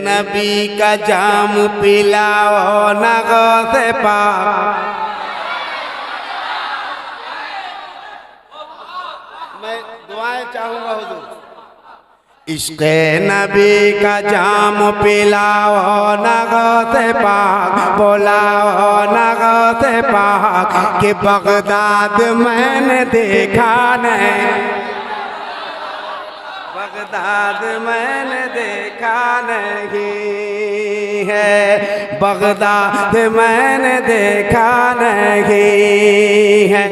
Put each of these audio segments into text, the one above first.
नबी का जाम पिलाओ न गौसे पाक। मैं दुआएं चाहूंगा हुजूर। इश्क़े नबी का जाम पिलाओ न गौसे पाक, बुलाओ न गौसे पाक कि बगदाद मैंने देखा नहीं, बगदाद मैंने देखा नहीं है, बगदाद मैंने देखा नहीं है।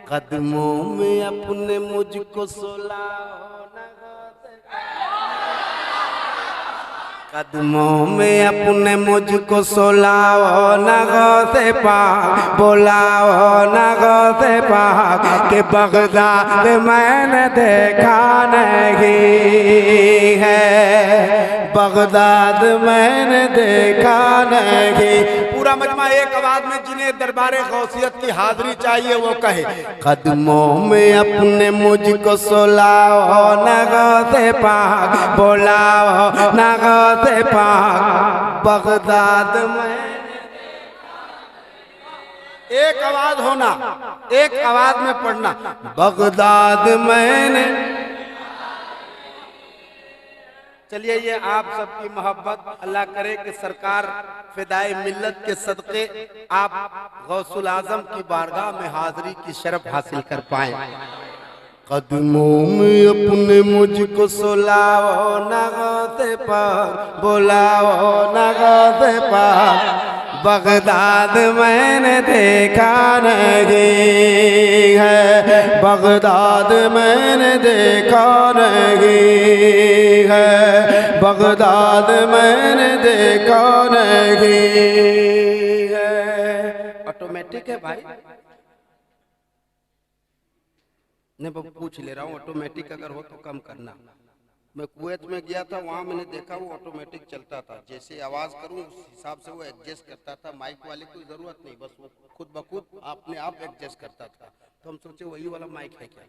कदमों में अपने मुझको सुलाओ न गौसे, कदमों में अपने मुझको सुलाओ न गौसे पाक, बुलाओ न गौसे पाक कि बगदाद मैंने देखा नहीं है, बगदाद मैंने देखा नहीं। पूरा मजमा एक आवाज में जिन्हें दरबारे गौसियत की हाजिरी चाहिए वो कहे, कदमों में अपने मुझको सुलाओ न गौसे पाक, बुलाओ न गौसे पाक, बगदाद में। एक आवाज होना, एक आवाज में पढ़ना, बगदाद मैंने। चलिए ये आप सबकी मोहब्बत, अल्लाह करे कि सरकार फिदाए मिल्लत के सदक़े आप गौसुल आज़म की बारगाह में हाज़िरी की शरफ हासिल कर पाएं। कदमों में अपने मुझको सुलाओ न गौसे पाक, बुलाओ न गौसे पाक, बगदाद मैंने देखा नहीं है, बगदाद मैंने देखा नहीं है, बगदाद मैंने देखा नहीं है। ऑटोमेटिक है भाई, नहीं पूछ ले रहा हूँ, ऑटोमेटिक अगर हो तो कम करना। मैं कुवैत में गया था, वहाँ मैंने देखा वो ऑटोमेटिक चलता था, जैसे आवाज़ करूँ उस हिसाब से वो एडजस्ट करता था, माइक वाले की ज़रूरत नहीं, बस वो खुद ब खुद अपने आप एडजस्ट करता था। तो हम सोचे वही वाला माइक है क्या।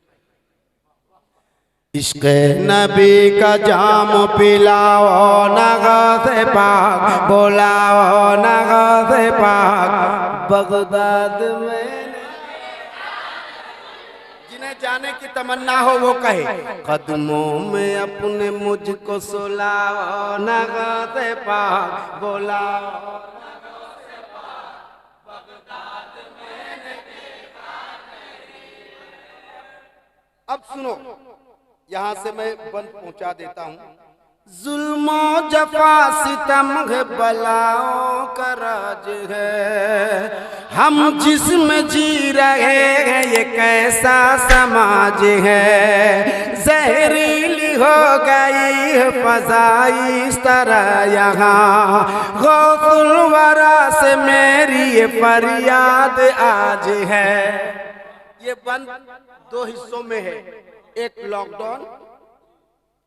इश्क़े नबी का जाम पिलाओ न गौसे पाक, बुलाओ न गौसे पाक, बगदाद में। जाने की तमन्ना हो वो कहे, कदमों में अपने मुझको सुलाओ न गौसे पाक, बुलाओ न गौसे पाक, बगदाद मैंने देखा नहीं। अब सुनो, यहाँ से मैं बंद पहुँचा देता हूँ। जुल्मो जफा सितम बलाओं का राज है, हम जिसमें जी रहे हैं ये कैसा समाज है, जहरीली हो गई है फज़ाई इस तरह यहाँ, गौसुल वरा से मेरी ये फरियाद आज है। ये बंद दो हिस्सों में है, एक लॉकडाउन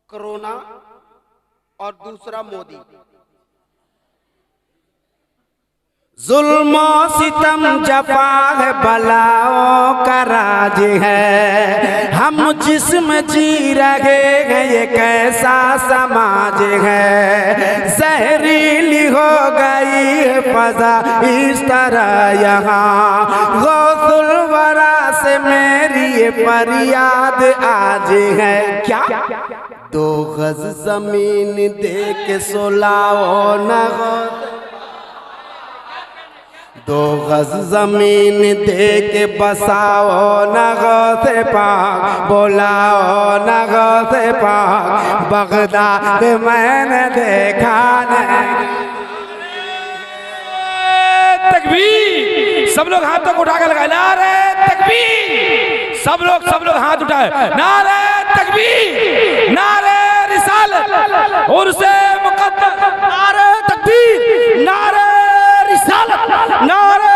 कोरोना और दूसरा मोदी। जुल्मो सितम जफा है बलाओं का राज है, हम जिसमें जी रहे हैं ये कैसा समाज है, जहरीली हो गई है फज़ा इस तरह यहाँ, गौसुल वरा से मेरी ये फरियाद आज है। क्या 2 गज जमीन दे के सुलाओ न गौसे, 2 गज जमीन दे के बसाओ न गौसे पाक, बुलाओ न गौसे पाक, बगदाद मैंने देखा नहीं। तकबीर, सब लोग हाथों को उठाकर लगाए, नारे तकबीर, सब लोग हाथ उठाए, नारे तकबीर, नारे रिसालत, उर्से मुक़द्दस, नारे तकबीर, नारे रिसालत, नारे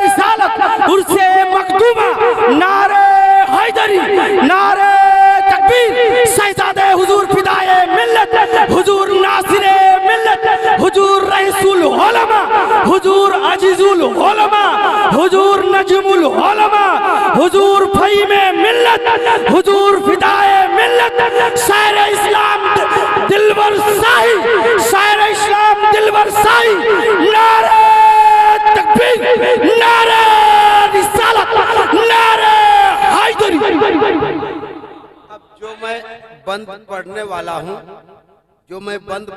रिसालत, उर्से मखदूमा, नारे हैदरी, नारे तकबीर, शहज़ादे हुजूर फिदाए मिल्लत, हुजूर नासिरे मिल्लत, हुजूर रईसुल उलमा, हुजूर अजीजुल उलमा, हुजूर नजमुल उलमा, हुजूर फहीमे मिल्लत, हुजूर फिदाए मिल्लत, शायर इस्लाम दिलबर शाही, शायर इस्लाम दिलबर शाही, नारे तकबीर, नारे रिसालत, नारे हैदरी। अब जो मैं बंद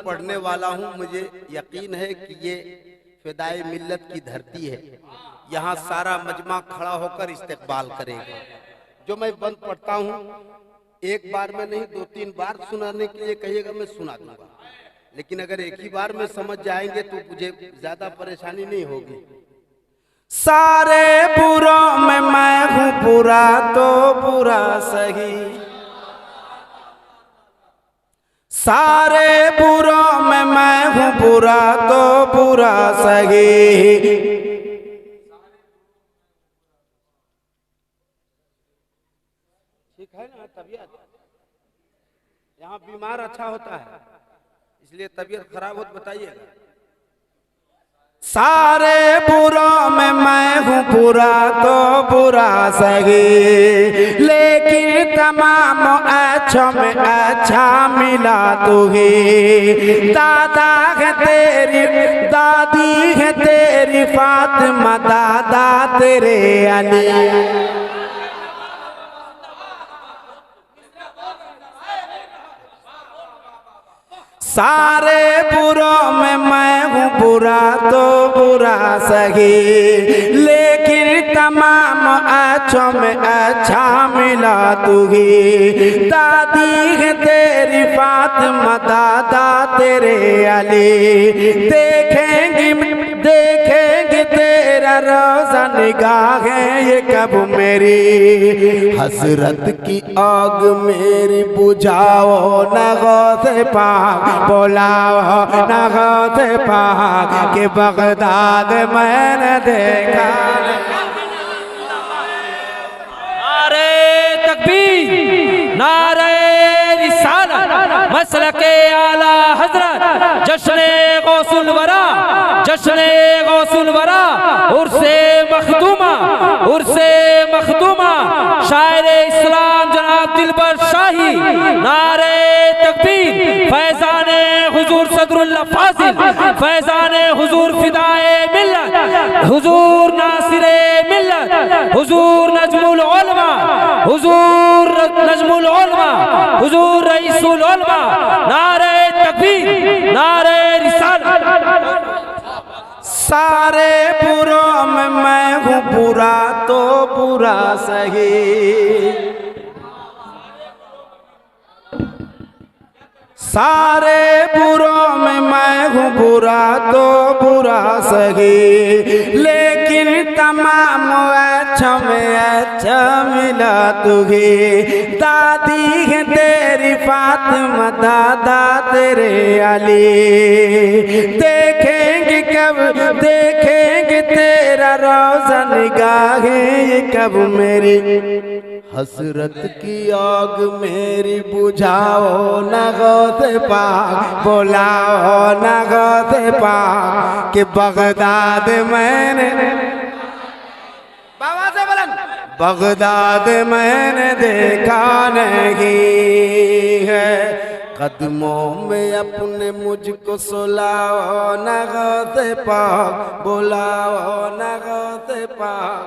पढ़ने वाला हूँ, मुझे यकीन है कि ये फिदाए मिल्लत की धरती है। यहाँ सारा मजमा खड़ा होकर इस्तेकबाल करेगा। जो मैं बंद पढ़ता हूँ एक बार में नहीं, 2-3 बार सुनाने के लिए कहिएगा, मैं सुना दूंगा। लेकिन अगर एक ही बार में समझ जाएंगे तो मुझे ज्यादा परेशानी नहीं होगी। सारे बुरों में मैं हूँ बुरा तो बुरा सही, सारे बुरों में मैं हूँ बुरा तो बुरा सही। ठीक है ना तबीयत? यहाँ बीमार अच्छा होता है, इसलिए तबीयत खराब हो तो बताइएगा। सारे बुरों में मैं हूँ बुरा तो बुरा सही, लेकिन तमाम अच्छों में अच्छा मिला तुही। दादा है तेरी, दादी है तेरी फातिमा, दादा तेरे अली। सारे बुरों में मैं हूँ बुरा तो बुरा सही, लेकिन तमाम अच्छों में अच्छा मिला तुही। दादी है तेरी फातिमा, दादा तेरे अली। देखेंगे तेरा रोज़ा निगाहें ये कब मेरी, हसरत की आग मेरी बुझाओ न गौसे पाक, बुलाओ न गौसे पाक के बगदाद मैंने देखा। नारे तकबीर, नारे रिसालत, मसलके आला हजरत, जश्ने गौसुल वरा, जश्ने गौसुल वरा, उर्से मखदूमा, उर्से मखदूमा, शायर इस्लाम जनाब दिलबर शाही। नारे तकबीर, फैजाने हुजूर सदरुल्लाह फाजिल, फैजाने हुजूर फिदाए मिल्लत, हुजूर नासिरे मिल्लत, हुजूर नजमुल उलमा, हुजूर नजमुल उलमा, हुजूर रईसुल उलमा। नारे तकबीर, नारे रिसालत। सारे बुरों में मैं हूँ बुरा तो बुरा सही, सारे बुरों में मैं हूँ बुरा तो बुरा सही, लेकिन तमाम अच्छा में अच्छा मिला तुझे। दादी है तेरी फातिमा, दादा तेरे अली। देखेंगे तेरा रोज़ा निगाहें ये कब मेरी, हसरत की आग मेरी बुझाओ न गौसे पाक, बुलाओ न गौसे पाक के बगदाद मैंने, बाबा से बुलंद, बगदाद मैंने देखा नहीं है। कदमों में अपने मुझको सुलाओ न गौसे पाक, बुलाओ न गौसे पाक।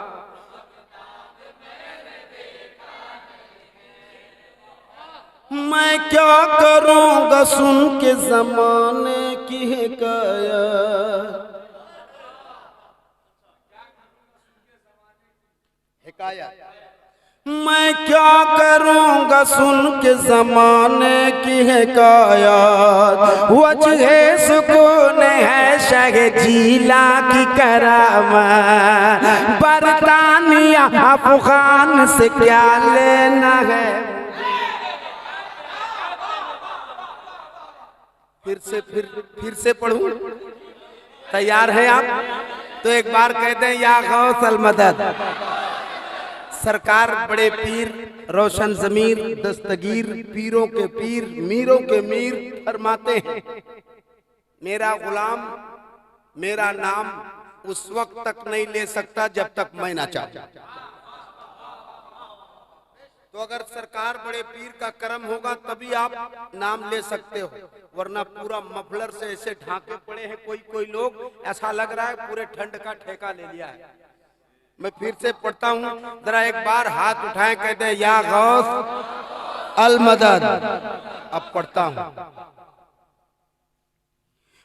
मैं क्या करूँगा सुन के ज़माने की हिकायत, मैं क्या करूँगा सुन के ज़माने की हिकायत। वजह सुकून है शह जीला की करामत, बरतानिया अफगान से क्या लेना है। फिर से पढ़ूं? तैयार हैं आप? तो एक बार कहते हैं या गौसल मदद। सरकार बड़े पीर, रोशन ज़मीर, दस्तगीर, पीरों के पीर, मीरों के मीर फरमाते हैं, मेरा गुलाम मेरा नाम उस वक्त तक नहीं ले सकता जब तक मैं ना चाहूं। तो अगर सरकार बड़े पीर का करम होगा तभी आप नाम ले सकते हो, वरना पूरा मफलर से ऐसे ढांके पड़े हैं कोई कोई लोग, ऐसा लग रहा है पूरे ठंड का ठेका ले लिया है। मैं फिर से पढ़ता हूँ, जरा एक बार हाथ उठाएं, कहते हैं या गौस अल मदद। अब पढ़ता हूँ।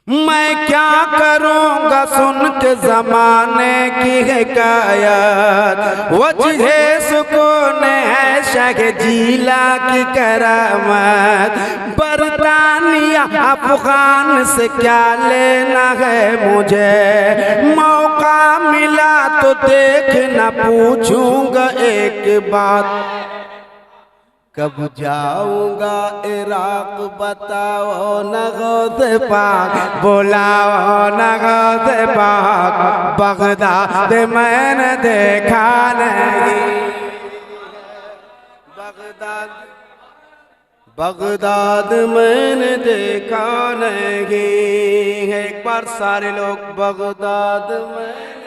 मैं क्या करूंगा सुन के जमाने की हिकायत, वजह सुकून है शह जिला की करामत। बरतानिया अफगान से क्या लेना है मुझे, मौका मिला तो देखना पूछूंगा एक बात। कब जाऊंगा इराक बताओ न गौसे पाक, बुलाओ न गौसे पाक। बगदाद मैंने देखा नहीं, बगदाद मैंने देखा नहीं। एक बार सारे लोग बगदाद में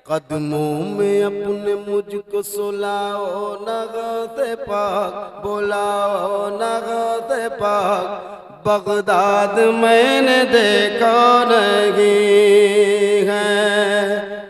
कदमों में अपने मुझको सुलाओ न गौसे पाक, बुलाओ न गौसे पाक। बगदाद मैंने देखा नहीं है।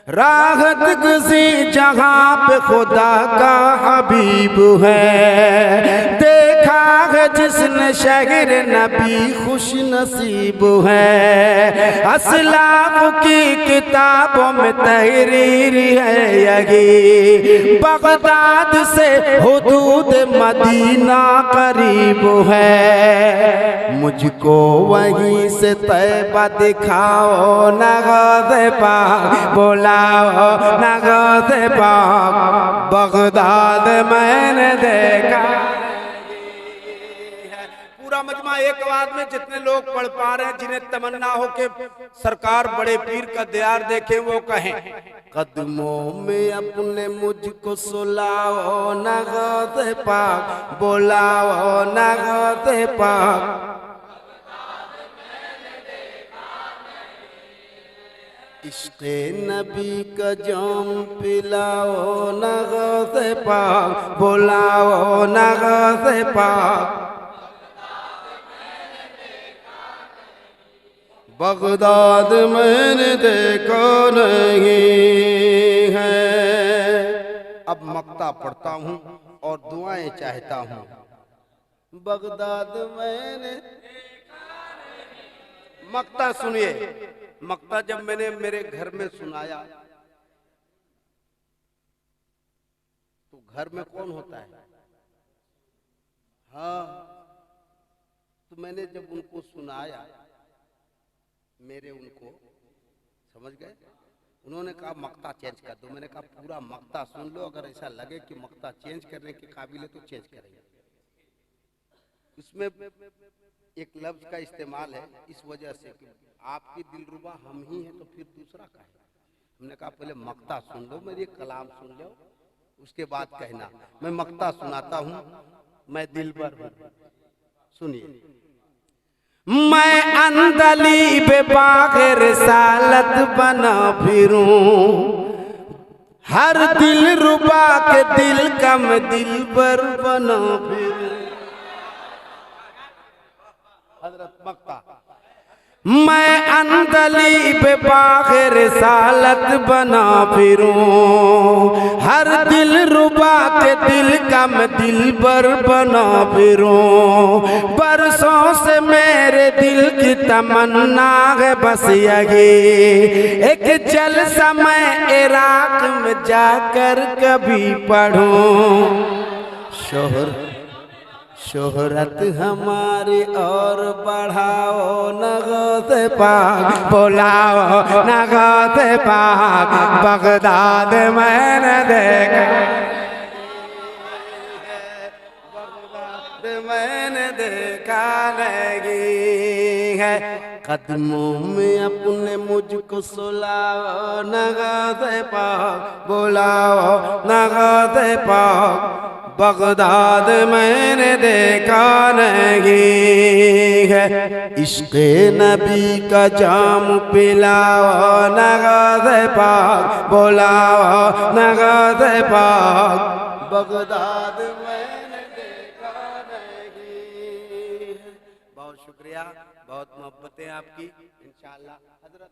राहत किसी जहां पे खुदा का हबीब है, देखा है जिसने शहर नबी खुश नसीब है। असलाफ की किताबों में तहरीर है यही, बगदाद से हुदूद मदीना करीब है। मुझको वहीं से तैबा दिखाओ न गौसे पाक, बोला न गौसे पाक। बगदाद मैंने देखा। पूरा मजमा एक आवाज में जितने लोग पढ़ पा रहे हैं, जिन्हें तमन्ना हो कि सरकार बड़े पीर का दीदार देखे, वो कहें कदमों में अपने मुझको सुलाओ न गौसे पाक, बुलाओ न गौसे पाक। इश्क़े नबी का जाम पिलाओ न गौसे पाक, बुलाओ न गौसे पाक। बगदाद मैंने देखा नहीं है। अब मक्ता पढ़ता हूँ और दुआएं चाहता हूँ। बगदाद मैंने मक्ता सुनिए। मक्ता जब मैंने मेरे घर में सुनाया तो घर में कौन होता है? हाँ, तो मैंने जब उनको सुनाया, मेरे उनको समझ गए, उन्होंने कहा मक्ता चेंज कर दो। मैंने कहा पूरा मक्ता सुन लो, अगर ऐसा लगे कि मक्ता चेंज करने के काबिल है तो चेंज करेंगे। उसमें एक लफ्ज का इस्तेमाल है इस वजह से कि आपकी दिलरुबा हम ही हैं, तो फिर दूसरा का है। हमने कहा पहले मक्ता सुन लो, मेरी कलाम सुन लो, उसके बाद कहना। मैं मक्ता सुनाता हूँ। मैं दिलबर हूँ, सुनिए। मैं अंदली बेबाग़ रिसालत बना फिरूं, हर दिल रुबा के दिल का मैं दिलबर बना फिरूं। हज़रत मक्ता। मैं अंदली बेबाग़ रिसालत बना फिरूं, हर दिल रुबा के दिल का मैं दिलबर बना फिरूं। बरसों से मेरे दिल की तमन्ना है बस यही, एक जलसा मैं इराक में जाकर कभी पढ़ूं। शोहरत हमारी और बढ़ाओ न गौसे पाक, बुलाओ न गौसे पाक। बगदाद मैंने देखा, बगदाद मैंने देखा नहीं है। कदमों में अपने मुझको सुलाओ न गौसे पाक, बुलाओ न गौसे पाक। बगदाद मैंने देखा नहीं है। इश्क़ नबी का जाम पिलाओ नगाज़ पाक, बुलाओ नगाज़ पाक, बगदाद मैंने देखा नहीं है। बहुत शुक्रिया, बहुत मोहब्बतें आपकी। इंशाअल्लाह हज़रत